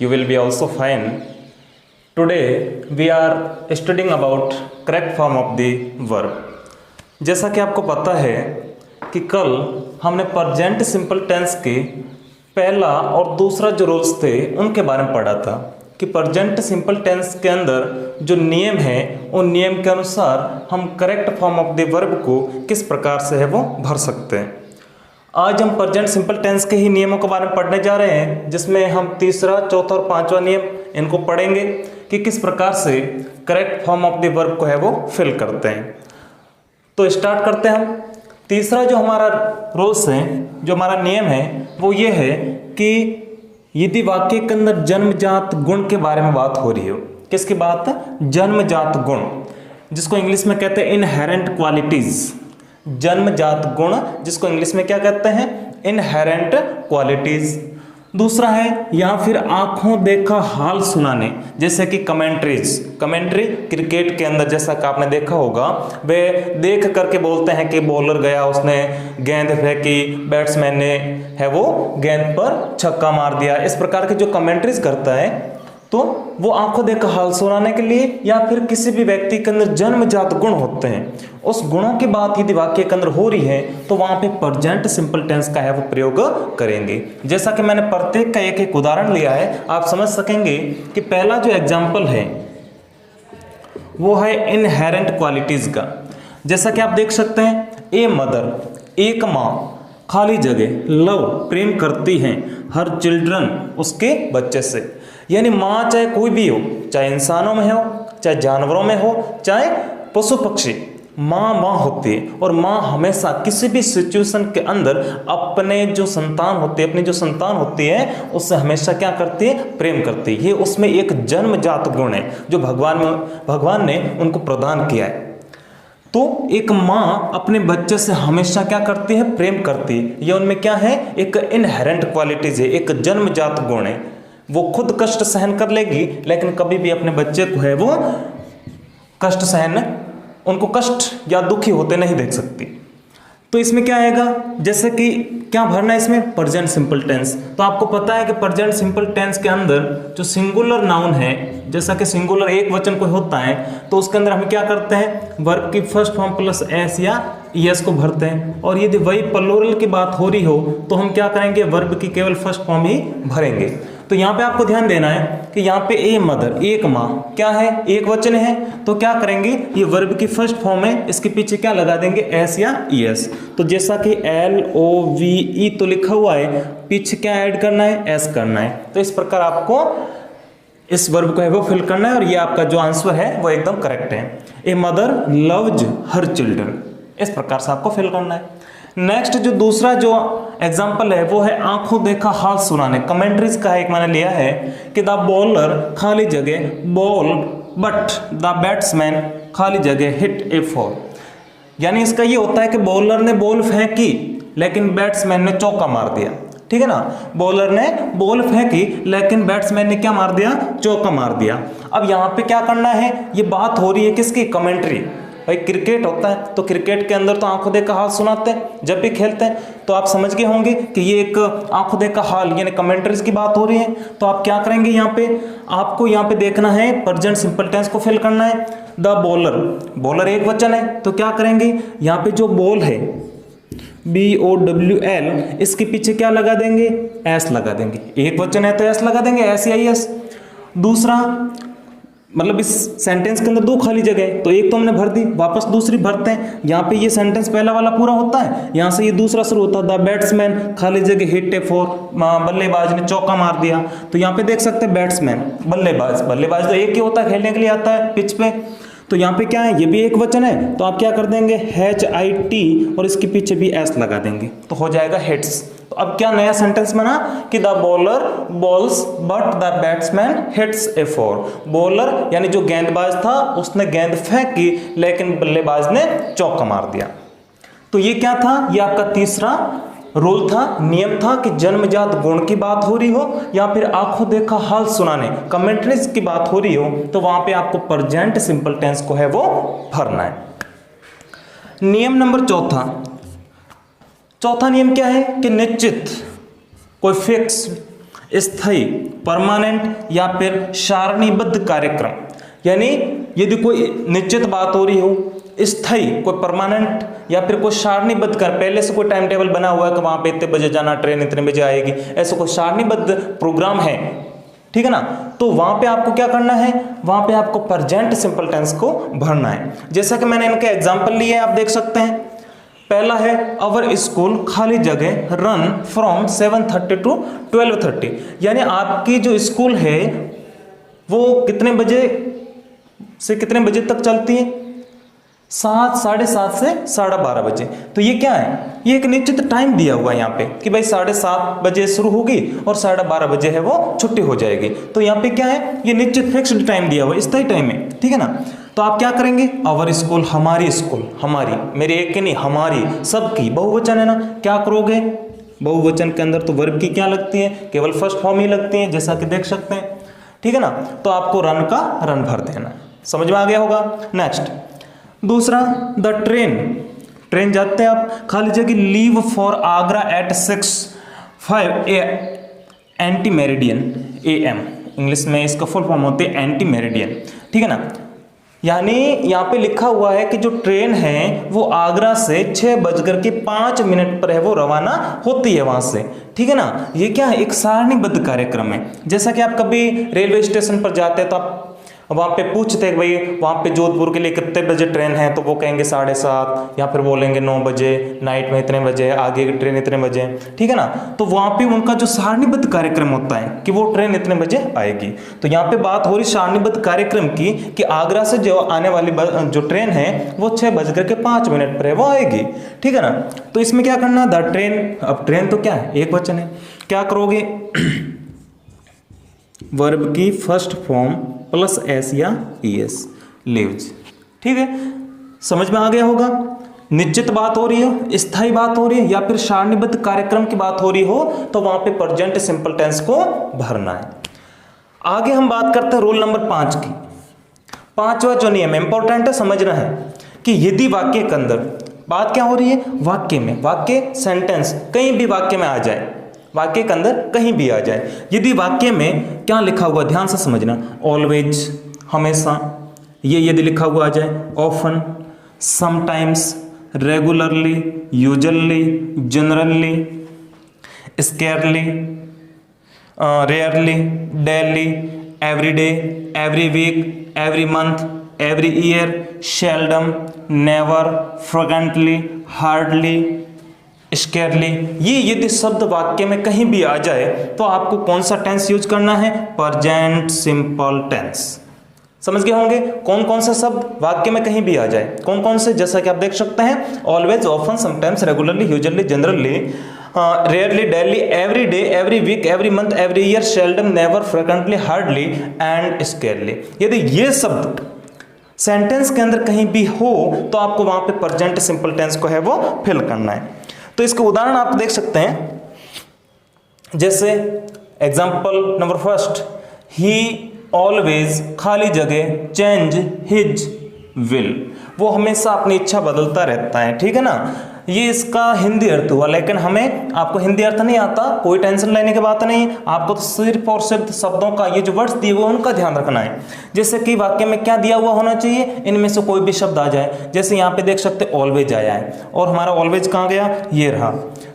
You will be also fine. Today we are studying about correct form of the verb. जैसा कि आपको पता है कि कल हमने प्रेजेंट सिंपल टेंस के पहला और दूसरा जो रूल्स थे उनके बारे में पढ़ा था कि प्रेजेंट सिंपल टेंस के अंदर जो नियम है उन नियम के अनुसार हम correct form of the verb को किस प्रकार से है वो भर सकते हैं। आज हम प्रेजेंट सिंपल टेंस के ही नियमों के बारे में पढ़ने जा रहे हैं, जिसमें हम तीसरा, चौथा और पांचवा नियम इनको पढ़ेंगे कि किस प्रकार से correct form of the verb को है वो फिल करते हैं। तो स्टार्ट करते हैं हम। तीसरा जो हमारा रूल्स है, जो हमारा नियम है, वो ये है कि यदि वाक्य के अंदर जन्मजात गुण के बारे में बात हो रही हो, किसकी बात? जन्मजात गुण, जिसको इंग्लिश में कहते हैं इनहेरेंट क्वालिटीज। जन्मजात गुण, जिसको इंग्लिश में क्या कहते हैं? Inherent qualities. दूसरा है या फिर आंखों देखा हाल सुनाने, जैसे कि कमेंट्रीज। कमेंट्री क्रिकेट के अंदर जैसा कि आपने देखा होगा, वे देख करके बोलते हैं कि बॉलर गया, उसने गेंद फेंकी, बैट्समैन ने है वो गेंद पर छक्का मार दिया। इस प्रकार के जो कमेंट्रीज करता है, तो वो आंखों देखा हाल सुनाने के लिए, या फिर किसी भी व्यक्ति के अंदर जन्मजात गुण होते हैं, उस गुणों की बात यदि वाक्य के अंदर हो रही है तो वहां पे प्रेजेंट सिंपल टेंस का है वो प्रयोग करेंगे। जैसा कि मैंने प्रत्येक का एक एक उदाहरण लिया है, आप समझ सकेंगे कि पहला जो एग्जाम्पल है वो है इनहेरेंट क्वालिटीज का। जैसा कि आप देख सकते हैं, ए मदर, एक माँ, खाली जगह, लव, प्रेम करती हैं, हर चिल्ड्रन, उसके बच्चे से। यानी माँ चाहे कोई भी हो, चाहे इंसानों में हो, चाहे जानवरों में हो, चाहे पशु पक्षी, माँ माँ होती है। और माँ हमेशा किसी भी सिचुएशन के अंदर अपने जो संतान होती है, अपनी जो संतान होती है, उससे हमेशा क्या करती है? प्रेम करती है। ये उसमें एक जन्मजात गुण है जो भगवान ने उनको प्रदान किया है। तो एक माँ अपने बच्चे से हमेशा क्या करती है? प्रेम करती है। ये उनमें क्या है? एक इनहेरेंट क्वालिटीज है, एक जन्मजात गुण है। वो खुद कष्ट सहन कर लेगी, लेकिन कभी भी अपने बच्चे को है वो कष्ट सहन, उनको कष्ट या दुखी होते नहीं देख सकती। तो इसमें क्या आएगा? जैसे कि क्या भरना है इसमें? Present simple tense. तो आपको पता है कि प्रेजेंट सिंपल टेंस के अंदर जो सिंगुलर नाउन है, जैसा कि सिंगुलर एक वचन कोई होता है, तो उसके अंदर हम क्या करते हैं? वर्ब की फर्स्ट फॉर्म प्लस एस या ईएस को भरते हैं। और यदि वही प्लूरल की बात हो रही हो तो हम क्या करेंगे? वर्ब की केवल फर्स्ट फॉर्म ही भरेंगे। तो यहाँ पे आपको ध्यान देना है कि यहाँ पे ए मदर, एक माँ, क्या है? एक वचन है। तो क्या करेंगे? ये वर्ब की फर्स्ट फॉर्म है, इसके पीछे क्या लगा देंगे? एस या ईएस। तो जैसा कि LOVE तो लिखा हुआ है, पीछे क्या ऐड करना है? एस करना है। तो इस प्रकार आपको इस वर्ब को है वो फिल करना है, और ये आपका जो आंसर है वो एकदम करेक्ट है। A mother loves her children, इस प्रकार से आपको फिल करना है। नेक्स्ट जो दूसरा जो एग्जाम्पल है वो है आंखों देखा हाल सुनाने। कमेंट्रीज का एक मैंने लिया है कि द बॉलर, खाली जगह, बॉल बट द बैट्समैन, खाली जगह, हिट ए 4। यानी इसका ये होता है कि बॉलर ने बॉल फेंकी लेकिन बैट्समैन ने चौका मार दिया। ठीक है ना? बॉलर ने बॉल फेंकी लेकिन बैट्समैन ने क्या मार दिया? चौका मार दिया। अब यहाँ पे क्या करना है? ये बात हो रही है किसकी? कमेंट्री। भाई क्रिकेट होता है तो क्रिकेट के अंदर तो आंखों देखा हाल सुनाते हैं जब भी खेलते हैं। तो आप समझ गए होंगे कि ये एक आंखों देखा हाल यानी कमेंट्रीज की बात हो रही है। तो आप क्या करेंगे? यहाँ पे आपको यहाँ पे देखना है, प्रेजेंट सिंपल टेंस को फिल करना है। द बॉलर, बॉलर एक वचन है, तो क्या करेंगे? यहाँ पे जो बॉल है BOWL, इसके पीछे क्या लगा देंगे? एस लगा देंगे। एक वचन है तो एस लगा देंगे, एस या एस। दूसरा, मतलब इस सेंटेंस के अंदर दो खाली जगह है, तो एक तो हमने भर दी, वापस दूसरी भरते हैं। यहाँ पे ये सेंटेंस पहला वाला पूरा होता है, यहाँ से ये दूसरा शुरू होता है। द बैट्समैन, खाली जगह, हिट ए 4, बल्लेबाज ने चौका मार दिया। तो यहाँ पे देख सकते हैं बैट्समैन, बल्लेबाज, बल्लेबाज तो एक ही होता है, खेलने के लिए आता है पिच पे। तो यहाँ पे क्या है? ये भी एक वचन है, तो आप क्या कर देंगे? HIT और इसके पीछे भी एस लगा देंगे, तो हो जाएगा हिट्स। तो अब क्या नया सेंटेंस बना कि the bowler balls but the batsman hits A 4। Bowler यानी जो गेंदबाज था उसने गेंद फेंकी लेकिन बल्लेबाज ने चौका मार दिया। तो ये क्या था? ये आपका तीसरा रूल था, नियम था कि जन्मजात गुण की बात हो रही हो या फिर आंखों देखा हाल सुनाने, कमेंट्रीज की बात हो रही हो, तो वहां पे आपको प्रेजेंट सिंपल टेंस को है वो भरना है। नियम नंबर चौथा। चौथा नियम क्या है कि निश्चित, कोई फिक्स स्थायी परमानेंट या फिर सारणीबद्ध कार्यक्रम, यानी यदि कोई निश्चित बात हो रही हो, स्थायी कोई परमानेंट या फिर कोई सारणीबद्ध कर, पहले से कोई टाइम टेबल बना हुआ है कि वहां पे इतने बजे जाना, ट्रेन इतने बजे आएगी, ऐसा कोई सारणीबद्ध प्रोग्राम है, ठीक है ना, तो वहां पे आपको क्या करना है, वहां पे आपको प्रेजेंट सिंपल टेंस को भरना है। जैसा कि मैंने इनके एग्जांपल लिए आप देख सकते हैं। पहला है अवर स्कूल खाली जगह रन फ्रॉम 7:30 टू 12:30, यानी आपकी जो स्कूल है वो कितने बजे से कितने बजे तक चलती है, 7, 7:30 से 12:30 बजे। तो ये क्या है, ये एक निश्चित टाइम दिया हुआ है यहाँ पे कि भाई 7:30 बजे शुरू होगी और 12:30 बजे है वो छुट्टी हो जाएगी। तो यहाँ पे क्या है, ये निश्चित फिक्स्ड टाइम दिया हुआ है, स्थायी टाइम है, ठीक है ना। तो आप क्या करेंगे, अवर स्कूल, हमारी स्कूल, हमारी, मेरे एक की नहीं, हमारी, सबकी, बहुवचन है ना, क्या करोगे, बहुवचन के अंदर तो वर्ब की क्या लगती है, केवल फर्स्ट फॉर्म ही लगती है, जैसा कि देख सकते हैं, ठीक है ना। तो आपको रन का रन भर देना, समझ में आ गया होगा। नेक्स्ट दूसरा, द ट्रेन जाते हैं आप, खाली जगह leave for Agra at 6:05 ante meridian AM, English में इसका फुल फॉर्म होते हैं एंटी मेरिडियन, ठीक है ना। यानी यहाँ पे लिखा हुआ है कि जो ट्रेन है वो आगरा से 6:05 पर है वो रवाना होती है वहां से, ठीक है ना। ये क्या है, एक सारणीबद्ध कार्यक्रम है। जैसा कि आप कभी रेलवे स्टेशन पर जाते हैं तो आप वहाँ पे पूछते हैं भाई वहाँ पे जोधपुर के लिए कितने बजे ट्रेन है, तो वो कहेंगे 7:30, या फिर बोलेंगे 9 बजे, नाइट में इतने बजे, आगे की ट्रेन इतने बजे, ठीक है ना। तो वहाँ पे उनका जो सारणीबद्ध कार्यक्रम होता है कि वो ट्रेन इतने बजे आएगी। तो यहाँ पे बात हो रही सारणीबद्ध कार्यक्रम की कि आगरा से जो आने वाली जो ट्रेन है वो 6:05 पर है वो आएगी, ठीक है ना। तो इसमें क्या करना, द ट्रेन, अब ट्रेन तो क्या है, एक वचन है, क्या करोगे, वर्ब की फर्स्ट फॉर्म प्लस एस या ES, लिव्स, ठीक है, समझ में आ गया होगा। निश्चित बात हो रही हो, स्थायी बात हो रही है, या फिर सारणीबद्ध कार्यक्रम की बात हो रही हो, तो वहां पे प्रेजेंट सिंपल टेंस को भरना है। आगे हम बात करते हैं रूल नंबर 5 की। 5वां जो नियम इंपॉर्टेंट है, समझना है कि यदि वाक्य के अंदर बात क्या हो रही है, वाक्य में, वाक्य सेंटेंस कहीं भी वाक्य में आ जाए, वाक्य के अंदर कहीं भी आ जाए, यदि वाक्य में क्या लिखा हुआ, ध्यान से समझना, ऑलवेज, हमेशा, ये यदि लिखा हुआ आ जाए, often, sometimes, regularly, usually, generally, scarcely, rarely, daily, everyday, every week, every month, every year, seldom, never, frequently, hardly, scarcely, ये यदि शब्द वाक्य में कहीं भी आ जाए तो आपको कौन सा टेंस यूज करना है, प्रेजेंट सिंपल टेंस। समझ गए होंगे कौन कौन से शब्द वाक्य में कहीं भी आ जाए, कौन कौन से, जैसा कि आप देख सकते हैं, always, often, sometimes, regularly, usually, generally, rarely, daily, every day, every week, every month, every year, seldom, never, frequently, hardly and scarcely. यदि ये शब्द सेंटेंस के अंदर कहीं भी हो तो आपको वहां पे प्रेजेंट सिंपल टेंस को है वो फिल करना है। तो इसके उदाहरण आप देख सकते हैं, जैसे एग्जाम्पल नंबर 1, ही ऑलवेज, खाली जगह, चेंज हिज विल, वो हमेशा अपनी इच्छा बदलता रहता है, ठीक है ना। ये इसका हिंदी अर्थ हुआ, लेकिन हमें, आपको हिंदी अर्थ नहीं आता, कोई टेंशन लेने की बात नहीं, आपको तो सिर्फ और सिर्फ शब्दों का, ये जो वर्ड्स दिए हुए उनका ध्यान रखना है। जैसे कि वाक्य में क्या दिया हुआ होना चाहिए, इनमें से कोई भी शब्द आ जाए, जैसे यहाँ पे देख सकते ऑलवेज आया है, और हमारा ऑलवेज कहाँ गया, ये रहा,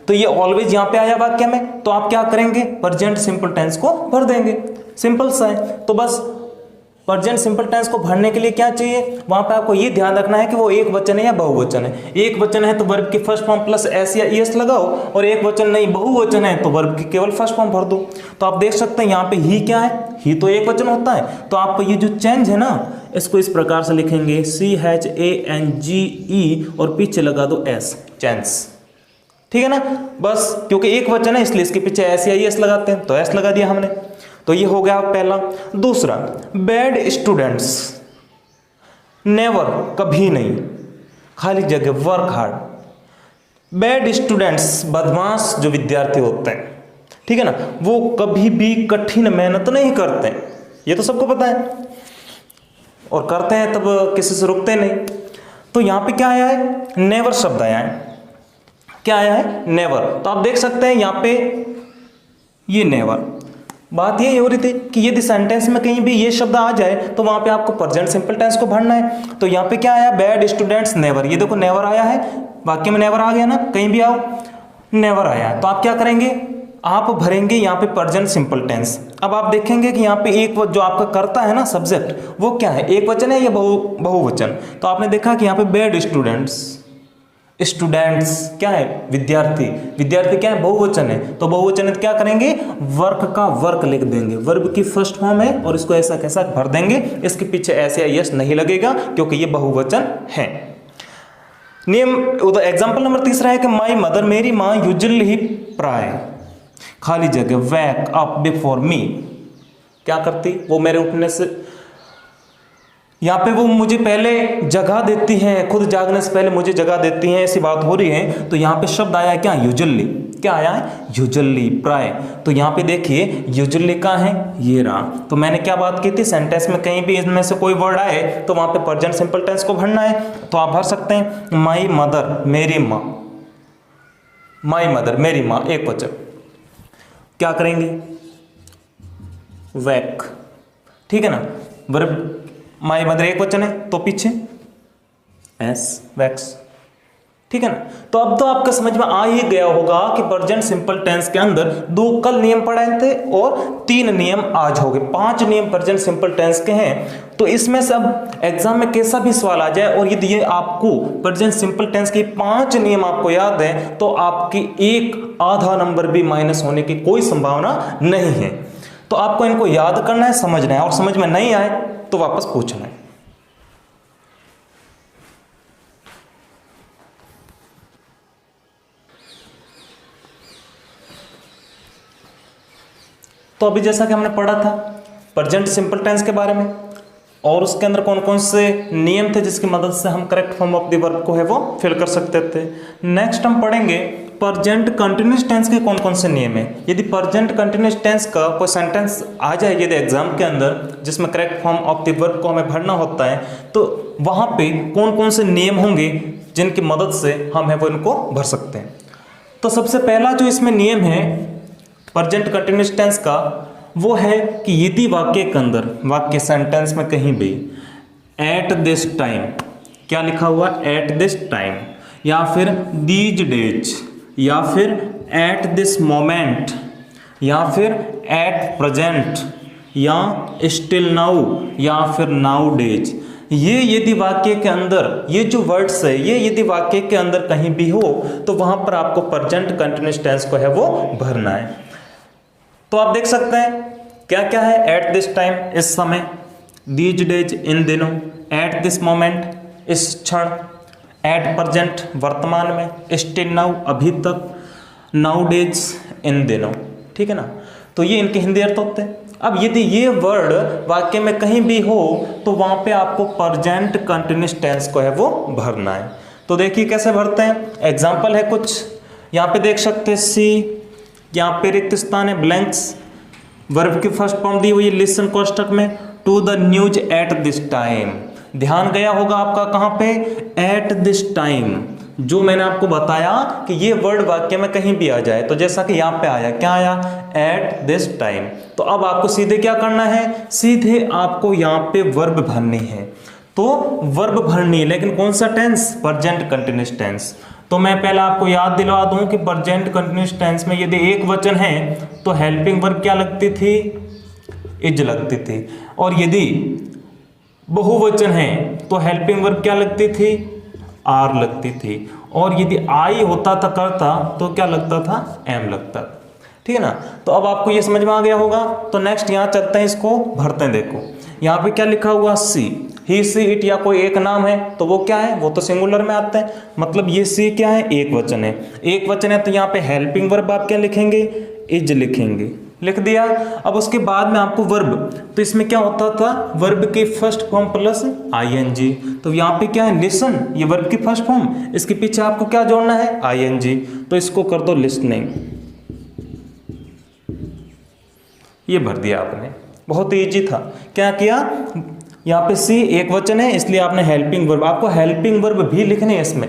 तो ये ऑलवेज यहाँ पे आया वाक्य में, तो आप क्या करेंगे, प्रेजेंट सिंपल टेंस को भर देंगे, सिंपल सा है। तो बस प्रेजेंट सिंपल टेंस को भरने के लिए क्या चाहिए, वहां पे आपको ये ध्यान रखना है कि वो एक वचन है या बहुवचन है। एक वचन है तो वर्ब की फर्स्ट फॉर्म प्लस एस या ES लगाओ, और एक वचन नहीं, बहुवचन है तो वर्ब की केवल फर्स्ट फॉर्म भर दो। तो आप देख सकते हैं यहाँ पे ही क्या है, ही तो एक वचन होता है, तो आप ये जो चेंज है ना, इसको इस प्रकार से लिखेंगे, CHANGE, और पीछे लगा दो S, चेंज, ठीक है ना। बस क्योंकि एक वचन है इसलिए इसके पीछे एस या ES लगाते हैं, तो S लगा दिया हमने। तो ये हो गया पहला। दूसरा, बैड स्टूडेंट्स, नेवर, कभी नहीं, खाली जगह, वर्क हार्ड। बैड स्टूडेंट्स, बदमाश जो विद्यार्थी होते हैं, ठीक है ना, वो कभी भी कठिन मेहनत नहीं करते, ये तो सबको पता है, और करते हैं तब किसी से रुकते नहीं। तो यहां पे क्या आया है, नेवर शब्द आया है, क्या आया है, नेवर। तो आप देख सकते हैं यहां पे ये नेवर, बात यही हो रही थी कि यदि सेंटेंस में कहीं भी ये शब्द आ जाए तो वहां पे आपको प्रेजेंट सिंपल टेंस को भरना है। तो यहाँ पे क्या आया, बैड स्टूडेंट्स नेवर, ये देखो नेवर आया है, वाक्य में नेवर आ गया ना, कहीं भी आओ नेवर आया है। तो आप क्या करेंगे, आप भरेंगे यहाँ पे प्रेजेंट सिंपल टेंस। अब आप देखेंगे कि यहाँ पे एक जो आपका करता है ना सब्जेक्ट, वो क्या है, एक वचन है या बहुवचन। तो आपने देखा कि यहाँ पे बैड स्टूडेंट्स, स्टूडेंट्स क्या है, विद्यार्थी, विद्यार्थी क्या है, बहुवचन है। तो बहुवचन है तो क्या करेंगे, वर्क का वर्क लिख देंगे, वर्ब की फर्स्ट फॉर्म है और इसको ऐसा कैसा भर देंगे, इसके पीछे ऐसे या यस नहीं लगेगा क्योंकि ये बहुवचन है। नियम एग्जाम्पल नंबर तीसरा है कि माई मदर, मेरी माँ, यूजुअली प्राय खाली जगह वैक अप बिफोर मी, क्या करती, वो मेरे उठने से, यहाँ पे वो मुझे पहले जगा देती है, खुद जागने से पहले मुझे जगा देती हैं, ऐसी बात हो रही है। तो यहाँ पे शब्द आया है क्या, यूजुअली, क्या आया है, यूजुअली, प्राय। तो यहाँ पे देखिए यूजुअली का है, ये रहा। तो मैंने क्या बात की थी, सेंटेंस में कहीं भी इनमें से कोई वर्ड आए तो वहाँ पे प्रेजेंट सिंपल टेंस को भरना है। तो आप भर सकते हैं माई मदर, मेरी माँ, माई मदर, मेरी माँ, एक वचन, क्या करेंगे, वैक, ठीक है ना, वर्ब माई मदर एक वचन है तो पीछे एस, वैक्स, ठीक है ना। तो अब तो आपका समझ में आ ही गया होगा कि प्रेजेंट सिंपल टेंस के अंदर 2 कल नियम पढ़ाए थे और 3 नियम आज हो गए, 5 नियम प्रेजेंट सिंपल टेंस के हैं। तो इसमें से अब एग्जाम में कैसा भी सवाल आ जाए और यदि ये आपको प्रेजेंट सिंपल टेंस के 5 नियम आपको याद है तो आपकी एक आधा नंबर भी माइनस होने की कोई संभावना नहीं है। तो आपको इनको याद करना है, समझना है, और समझ में नहीं आए तो वापस पूछना है। तो अभी जैसा कि हमने पढ़ा था प्रेजेंट सिंपल टेंस के बारे में और उसके अंदर कौन कौन से नियम थे जिसकी मदद से हम correct form of the verb को है वो फिल कर सकते थे। नेक्स्ट हम पढ़ेंगे प्रेजेंट कंटिन्यूअस टेंस के कौन कौन से नियम है। यदि प्रेजेंट कंटिन्यूअस टेंस का कोई सेंटेंस आ जाए यदि एग्जाम के अंदर जिसमें correct form of the verb को हमें भरना होता है तो वहां पे कौन कौन से नियम होंगे जिनकी मदद से हम है वो इनको भर सकते हैं। तो सबसे पहला जो इसमें नियम है प्रेजेंट कंटिन्यूअस टेंस का वो है कि यदि वाक्य के अंदर, वाक्य सेंटेंस में कहीं भी एट दिस टाइम, क्या लिखा हुआ, एट दिस टाइम, या फिर दीज डेज, या फिर एट दिस मोमेंट, या फिर एट प्रेजेंट, या स्टिल नाउ, या फिर नाउ डेज, ये यदि वाक्य के अंदर ये जो वर्ड्स है ये यदि वाक्य के अंदर कहीं भी हो तो वहां पर आपको प्रेजेंट कंटिन्यूअस टेंस को है वो भरना है। तो आप देख सकते हैं क्या क्या है, एट दिस टाइम, इस समय, दीज डेज, इन दिनों, एट दिस मोमेंट, इस क्षण, एट प्रेजेंट, वर्तमान में, स्टिल नाउ, अभी तक, नाउ डेज, इन दिनों, ठीक है ना। तो ये इनके हिंदी अर्थ होते हैं। अब यदि ये वर्ड वाक्य में कहीं भी हो तो वहां पे आपको प्रेजेंट कंटिन्यूअस टेंस को है वो भरना है। तो देखिए कैसे भरते हैं, एग्जाम्पल है कुछ, यहाँ पे देख सकते हैं सी, यहाँ पे रिक्त स्थान है, ब्लैंक्स, वर्ब की फर्स्ट फॉर्म दी हुई है लिसन कोष्ठक में, to the news at this time, ध्यान गया होगा आपका कहाँ पे, एट दिस टाइम, जो मैंने आपको बताया कि ये वर्ड वाक्य में कहीं भी आ जाए तो जैसा कि यहाँ पे आया, क्या आया, एट दिस टाइम। तो अब आपको सीधे क्या करना है, सीधे आपको यहाँ पे वर्ब भरनी है। तो वर्ब भरनी है लेकिन कौन सा टेंस, प्रेजेंट कंटिन्यूअस टेंस। तो मैं पहले आपको याद दिलवा दूं कि प्रेजेंट कंटिन्यूअस टेंस में यदि एक वचन है तो हेल्पिंग वर्ब क्या लगती थी, इज लगती थी, और यदि बहुवचन है तो हेल्पिंग वर्ब क्या लगती थी, आर लगती थी, और यदि आई होता था करता तो क्या लगता था, एम लगता था, ठीक है ना। तो अब आपको ये समझ में आ गया होगा। तो नेक्स्ट यहाँ चलते हैं, इसको भरते हैं। देखो यहाँ पे क्या लिखा हुआ, सी, ही, सी, इट, या कोई एक नाम है तो वो क्या है, वो तो सिंगुलर में आता है, मतलब ये सी क्या है, एक वचन है, एक वचन है तो यहाँ पे हेल्पिंग वर्ब आप क्या लिखेंगे, इज लिखेंगे, लिख दिया। अब उसके बाद में आपको वर्ब, तो इसमें क्या होता था, वर्ब की फर्स्ट फॉर्म प्लस आईएनजी, तो यहाँ पे क्या है, लिसन, ये वर्ब की फर्स्ट फॉर्म, इसके पीछे आपको क्या जोड़ना है, आईएनजी, तो इसको कर दो लिसनिंग, ये भर दिया आपने, बहुत इजी था। क्या किया, यहाँ पे सी एक वचन है इसलिए आपने हेल्पिंग वर्ब, आपको हेल्पिंग वर्ब भी लिखने हैं इसमें,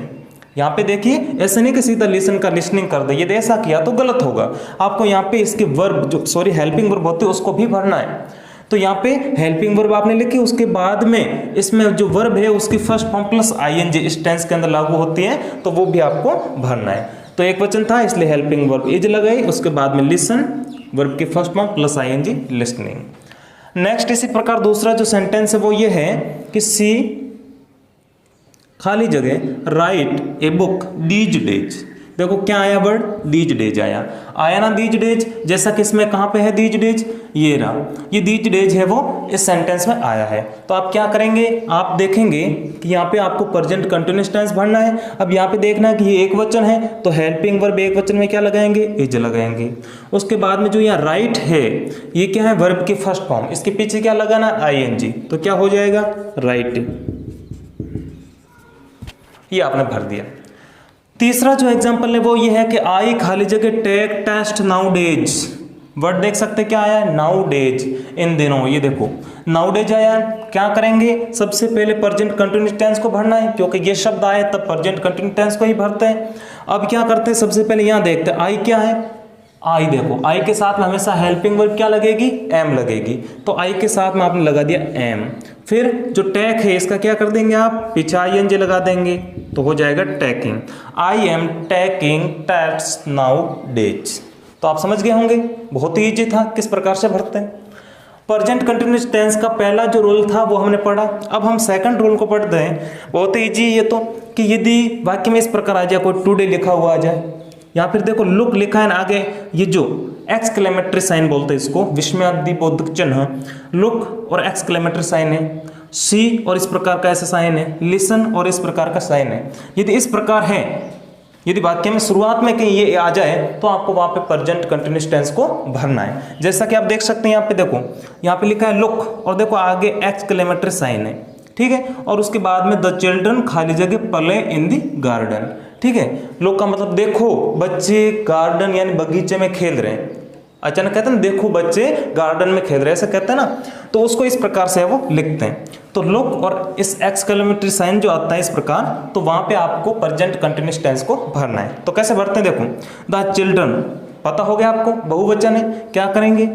यहाँ पे देखिए ऐसा नहीं कि सीधा लिसन का लिसनिंग कर दे, यदि ऐसा किया तो गलत होगा। आपको यहाँ पे इसके वर्ब जो हेल्पिंग वर्ब होते हैं उसको भी भरना है। तो यहाँ पे हेल्पिंग वर्ब आपने लिखी, उसके बाद में इसमें जो वर्ब है उसकी फर्स्ट फॉर्म प्लस आईएनजी इस टेंस के अंदर लागू होती है, तो वो भी आपको भरना है। तो एक वचन था इसलिए हेल्पिंग वर्ब इज लगाई, उसके बाद में लिसन वर्ब की first form plus ING listening. Next इसी प्रकार दूसरा जो सेंटेंस है वो ये है कि सी खाली जगह right a book these days. देखो क्या आया वर्ड, दीज डेज आया ना दीज डेज, जैसा कि इसमें कहाँ पे है दीज डेज, ये रहा, ये दीज डेज है वो इस सेंटेंस में आया है। तो आप क्या करेंगे, आप देखेंगे कि यहाँ पे आपको प्रेजेंट कंटिन्यूअस टेंस भरना है। अब यहाँ पे देखना है कि ये एक वचन है तो हेल्पिंग वर्ब एक वचन में क्या लगाएंगे, इज लगाएंगे। उसके बाद में जो यहाँ राइट है ये क्या है, वर्ब की फर्स्ट फॉर्म, इसके पीछे क्या लगाना, आईएनजी, तो क्या हो जाएगा, राइट, ये आपने भर दिया। तीसरा जो एग्जांपल है वो ये है कि आई खाली जगह टेक टेस्ट नाउ डेज। वर्ड देख सकते क्या आया है, नाउ डेज, इन दिनों। ये देखो नाउ डेज आया, क्या करेंगे, सबसे पहले प्रेजेंट कंटिन्यूअस टेंस को भरना है, क्योंकि ये शब्द आए तब प्रेजेंट कंटिन्यूअस टेंस को ही भरते हैं। अब क्या करते हैं, सबसे पहले यहाँ देखते हैं आई क्या है, आई देखो आई के साथ में हमेशा हेल्पिंग वर्ब क्या लगेगी, एम लगेगी, तो आई के साथ में आपने लगा दिया एम। फिर जो टैक है इसका क्या कर देंगे आप, पीछे आईएनजी लगा देंगे, तो हो जाएगा taking, I am taking test nowadays. तो आप समझ गए होंगे, बहुत ही ईजी था किस प्रकार से भरते हैं। प्रेजेंट कंटिन्यूअस टेंस का पहला जो रूल था वो हमने पढ़ा, अब हम सेकंड रूल को पढ़ते हैं। बहुत ही ईजी ये तो, कि यदि वाक्य में इस प्रकार आ जाए, कोई टुडे लिखा हुआ आ जाए, या फिर देखो लुक लिखा है ना आगे, ये जो एक्सक्लेमेटरी साइन बोलते हैं इसको, विस्मयादिबोधक चिन्ह, लुक और एक्सक्लेमेटरी साइन है, सी और इस प्रकार का ऐसा साइन है, लिसन और इस प्रकार का साइन है। यदि इस प्रकार है, यदि वाक्य में शुरुआत में कहीं ये आ जाए तो आपको वहां पे प्रेजेंट कंटिन्यूअस टेंस को भरना है। जैसा कि आप देख सकते हैं यहाँ पे देखो, यहाँ पे लिखा है लुक और देखो आगे एक्सक्लेमेटरी साइन है, ठीक है, और उसके बाद में द चिल्ड्रन खाली जगह प्ले इन द गार्डन, ठीक है। लुक का मतलब देखो बच्चे गार्डन यानी बगीचे में खेल रहे हैं, अचानक कहते हैं देखो बच्चे गार्डन में खेल रहे हैं, ऐसा कहते हैं ना, तो उसको इस प्रकार से वो लिखते हैं। तो लुक और इस एक्सक्लेमेटरी साइन जो आता है इस प्रकार, तो वहां पे आपको प्रेजेंट कंटिन्यूअस टेंस को भरना है। तो कैसे भरते हैं, देखो द चिल्ड्रन पता हो गया आपको, बहुवचन है, क्या करेंगे,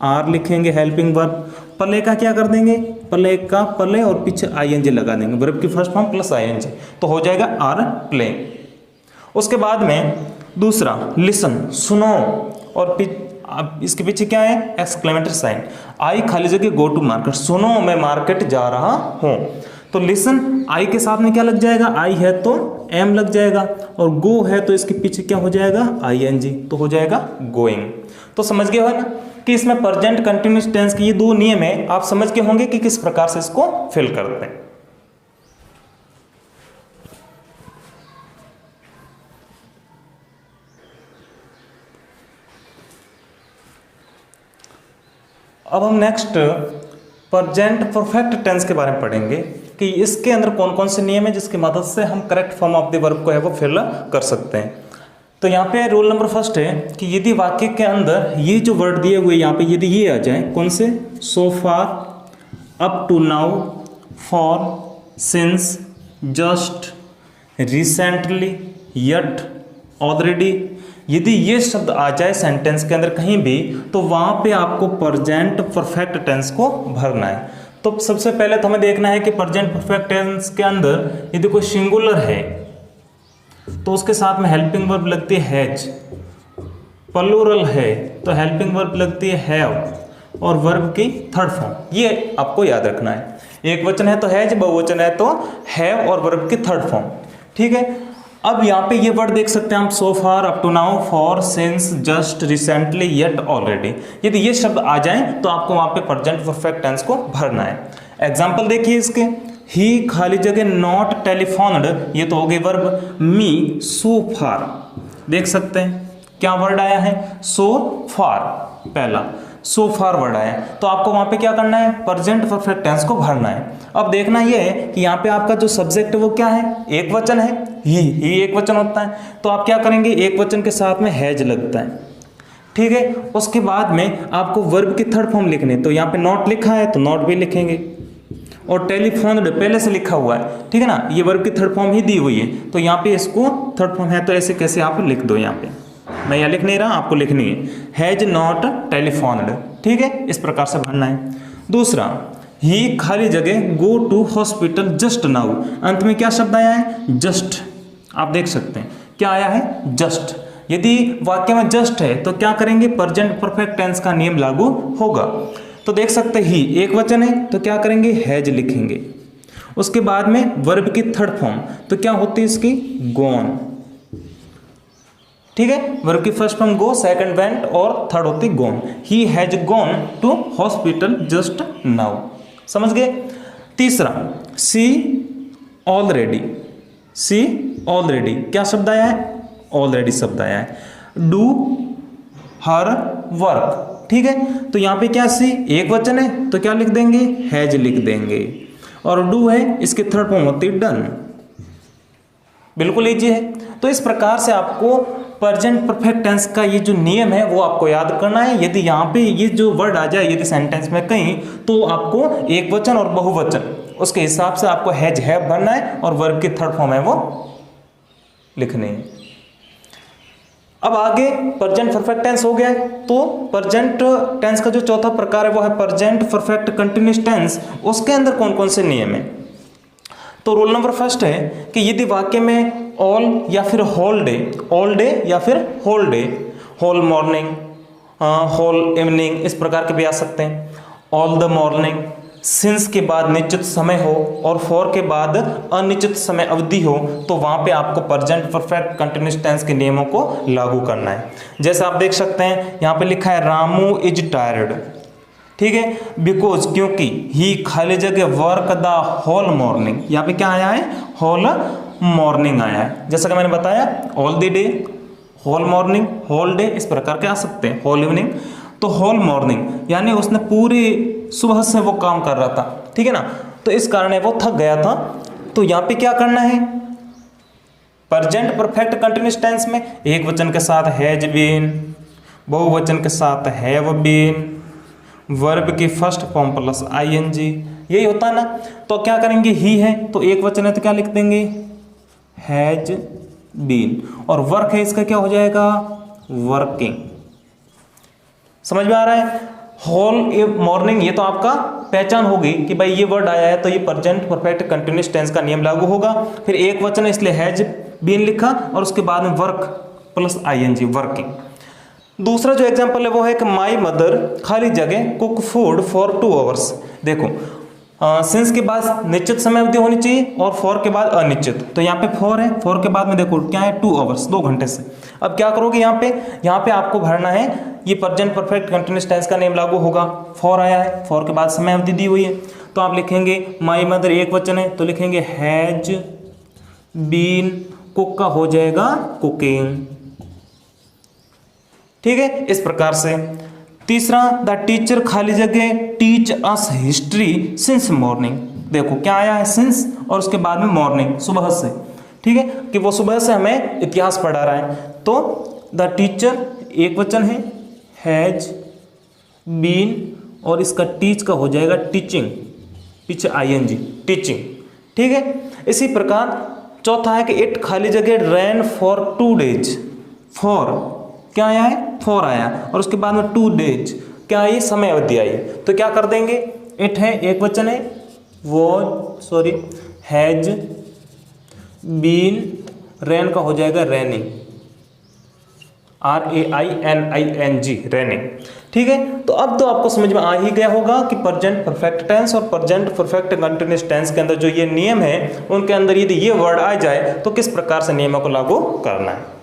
आर लिखेंगे हेल्पिंग वर्ब, प्ले का क्या कर देंगे, प्ले का प्ले और पीछे आईएनजी लगा देंगे, वर्ब की फर्स्ट फॉर्म प्लस आईएनजी, तो हो जाएगा आर प्ले। उसके बाद में दूसरा लिसन, सुनो, और अब इसके पीछे क्या है, एक्सक्लेमेटरी साइन, आई खाली जगह गो टू मार्केट, सुनो मैं मार्केट जा रहा हूं। तो लिसन आई के साथ में क्या लग जाएगा, आई है तो एम लग जाएगा, और गो है तो इसके पीछे क्या हो जाएगा, आईएनजी, तो हो जाएगा गोइंग। तो समझ गए हो ना कि इसमें प्रेजेंट कंटिन्यूअस टेंस के ये दो नियम है, आप समझ गए होंगे कि किस प्रकार से इसको फिल करते हैं। अब हम नेक्स्ट प्रेजेंट परफेक्ट टेंस के बारे में पढ़ेंगे कि इसके अंदर कौन कौन से नियम है जिसकी मदद से हम correct form of the verb को है वो फिल कर सकते हैं। तो यहाँ पे रूल नंबर फर्स्ट है कि यदि वाक्य के अंदर ये जो वर्ड दिए हुए यहाँ पे यदि ये आ जाए, कौन से, so far, up to now, for, since, just, recently, yet, already, यदि ये शब्द आ जाए सेंटेंस के अंदर कहीं भी, तो वहां पे आपको प्रेजेंट परफेक्ट टेंस को भरना है। तो सबसे पहले तो हमें देखना है कि प्रेजेंट परफेक्ट टेंस के अंदर यदि कोई सिंगुलर है तो उसके साथ में हेल्पिंग वर्ब लगती है हैज, प्लूरल है तो हेल्पिंग वर्ब लगती है हैव, और वर्ब की थर्ड फॉर्म, ये आपको याद रखना है। एक वचन है तो हैज, बहुवचन है तो हैव, और वर्ब की थर्ड फॉर्म, ठीक है। अब यहाँ पे ये वर्ड देख सकते हैं हम, so far, up to now, for, since, just, recently, yet, already, यदि ये शब्द आ जाएं तो आपको वहां पे प्रेजेंट परफेक्ट टेंस को भरना है। एग्जांपल देखिए इसके, ही खाली जगह नॉट टेलीफोन्ड, ये तो हो गई वर्ब, मी सो फार, देख सकते हैं क्या वर्ड आया है, सो फार, पहला सो फार वर्ड आया, तो आपको वहां पे क्या करना है, प्रेजेंट परफेक्ट टेंस को भरना है। अब देखना यह है कि यहाँ पे आपका जो सब्जेक्ट है वो क्या है, एक वचन है, ही एक वचन होता है, तो आप क्या करेंगे, एक वचन के साथ में हैज लगता है, ठीक है। उसके बाद में आपको वर्ब की थर्ड फॉर्म लिखनी है, तो यहाँ पे नॉट लिखा है तो नॉट भी लिखेंगे, और टेलीफोन्ड पहले से लिखा हुआ है, ठीक है ना, ये वर्ब की थर्ड फॉर्म ही दी हुई है, तो यहाँ पे इसको थर्ड फॉर्म है तो ऐसे कैसे आप लिख दो, यहाँ पे मैं यहाँ लिख नहीं रहा, आपको लिखनी है हैज नॉट टेलीफोन्ड, ठीक है, इस प्रकार से भरना है। दूसरा, ही खाली जगह go to hospital just now, अंत में क्या शब्द आया है, जस्ट, आप देख सकते हैं क्या आया है, जस्ट। यदि वाक्य में जस्ट है तो क्या करेंगे, प्रेजेंट परफेक्ट टेंस का नियम लागू होगा। तो देख सकते हैं ही एक वचन है तो क्या करेंगे, हैज लिखेंगे। उसके बाद में वर्ब की थर्ड फॉर्म तो क्या होती है इसकी, गॉन, ठीक है, वर्ब की first form go, second went और थर्ड होती gone. He has gone to hospital just now, समझ गए। तीसरा, सी ऑलरेडी, सी ऑलरेडी क्या शब्द आया है, ऑलरेडी शब्द आया है। डू हर वर्क, ठीक है, तो यहाँ पे क्या सी एक वचन है तो क्या लिख देंगे, हैज लिख देंगे, और डू है इसकी थर्ड फॉर्म होती है डन, बिल्कुल इजी है। तो इस प्रकार से आपको प्रेजेंट परफेक्ट टेंस का ये जो नियम है वो आपको याद करना है। यदि यहाँ पे ये जो वर्ड आ जाए यदि सेंटेंस में कहीं, तो आपको एक वचन और बहुवचन उसके हिसाब से आपको हैज हैव भरना है और वर्ब की थर्ड फॉर्म है वो लिखनी है। अब आगे प्रेजेंट परफेक्ट टेंस हो गया है, तो प्रेजेंट टेंस का जो चौथा प्रकार है वो है प्रेजेंट परफेक्ट कंटिन्यूअस टेंस। उसके अंदर कौन कौन से नियम है, तो रूल नंबर फर्स्ट है कि यदि वाक्य में ऑल या फिर होल डे या फिर whole day, whole morning, whole evening इस प्रकार के भी आ सकते हैं, ऑल द मॉर्निंग, सिंस के बाद निश्चित समय हो और फॉर के बाद अनिश्चित समय अवधि हो, तो वहां पे आपको प्रेजेंट परफेक्ट कंटिन्यूअस टेंस के नियमों को लागू करना है। जैसे आप देख सकते हैं यहाँ पे लिखा है रामू इज टायर्ड, ठीक है, बिकॉज क्योंकि ही खाली जगह वर्क द होल मॉर्निंग, यहाँ पे क्या आया है, होल मॉर्निंग आया है। जैसा कि मैंने बताया all the day, whole morning, whole day इस प्रकार के आ सकते हैं, होल इवनिंग। तो होल मॉर्निंग यानी उसने पूरी सुबह से वो काम कर रहा था, ठीक है ना, तो इस कारण वो थक गया था। तो यहाँ पे क्या करना है, प्रेजेंट परफेक्ट कंटिन्यूअस टेंस में एक वचन के साथ हैज बीन, बहुवचन के साथ हैव बीन, वर्ब की फर्स्ट फॉर्म प्लस आईएनजी, यही होता है ना। तो क्या करेंगे, ही है तो एक वचन है तो क्या लिख देंगे, हैज बीन, और वर्क है इसका क्या हो जाएगा, वर्किंग। समझ में आ रहा है। होल मॉर्निंग ये तो आपका पहचान होगी कि भाई ये वर्ड आया है तो ये प्रेजेंट परफेक्ट कंटिन्यूअस टेंस का नियम लागू होगा। फिर एक वचन है इसलिए हैज बीन लिखा और उसके बाद में वर्क प्लस आईएनजी, वर्किंग। दूसरा जो एग्जांपल है वो है कि माई मदर खाली जगह कुक फूड फॉर 2 आवर्स। देखो सिंस के बाद निश्चित समय अवधि होनी चाहिए और फॉर के बाद अनिश्चित, तो यहाँ पे फॉर है, फॉर के बाद में देखो क्या है 2 आवर्स, 2 घंटे से। अब क्या करोगे, यहाँ पे आपको भरना है, ये प्रेजेंट परफेक्ट कंटिन्यूअस टेंस का नियम लागू होगा। फॉर आया है, फॉर के बाद समय अवधि दी हुई है, तो आप लिखेंगे माई मदर एक वचन है तो लिखेंगे हैज बीन, कुक का हो जाएगा कुकिंग, ठीक है, इस प्रकार से। तीसरा, द टीचर खाली जगह teach us history since morning. देखो क्या आया है, सिंस और उसके बाद में मॉर्निंग, सुबह से, ठीक है, कि वो सुबह से हमें इतिहास पढ़ा रहा है। तो द टीचर एक वचन है, हैज बीन और इसका टीच का हो जाएगा टीचिंग, पीछे आईएनजी, टीचिंग, ठीक है। इसी प्रकार चौथा है कि इट खाली जगह रैन फॉर 2 डेज। फॉर क्या आया है, फॉर आया और उसके बाद में 2 डेज क्या आई, समय अवधि आई, तो क्या कर देंगे, इट है एक वचन है, हैज बीन, रैन का हो जाएगा रैनिंग, RAINING, रैनिंग, ठीक है। तो अब तो आपको समझ में आ ही गया होगा कि प्रेजेंट परफेक्ट टेंस और प्रेजेंट परफेक्ट कंटिन्यूअस टेंस के अंदर जो ये नियम है उनके अंदर यदि ये वर्ड आ जाए तो किस प्रकार से नियमों को लागू करना है।